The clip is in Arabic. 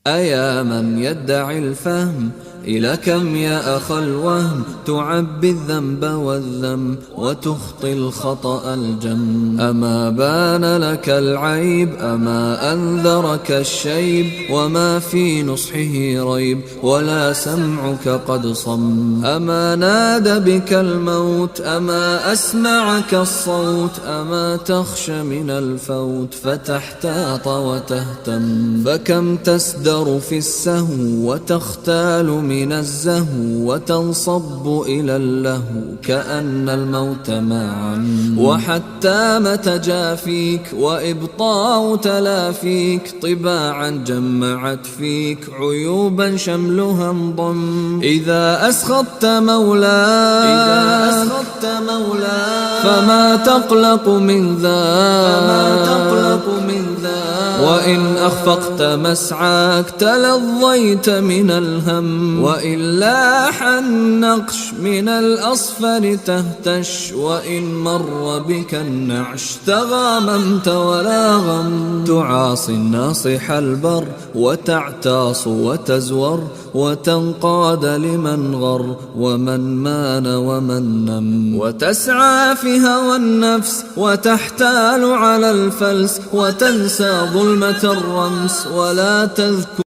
أيا من يدعي الفهم إلى كم يا أخا الوهم تعبي الذنب والذم وتخطي الخطأ الجم. أما بان لك العيب أما أنذرك الشيب وما في نصحه ريب ولا سمعك قد صم. أما ناد بك الموت أما أسمعك الصوت أما تخشى من الفوت فتحتاط وتهتم. فكم تسدر في السهو وتختال من الزهو وتنصب إلى اللهو كأن الموت معا. وحتى متى جافيك وإبطاء تلافيك طباعا جمعت فيك عيوبا شملها انضم. إذا أسخطت مولاي فما تقلق من ذاك وإن أخفقت مسعاك تلظيت من الهم. وإن لاح النقش من الأصفر تهتش وإن مر بك النعش تغاممت ولا غم. تعاصي الناصح البر وتعتاص وتزور وتنقاد لمن غر ومن مان ومن نم. وتسعى في هوى النفس وتحتال على الفلس وتنسى ظلمة الرمس ولا تذكر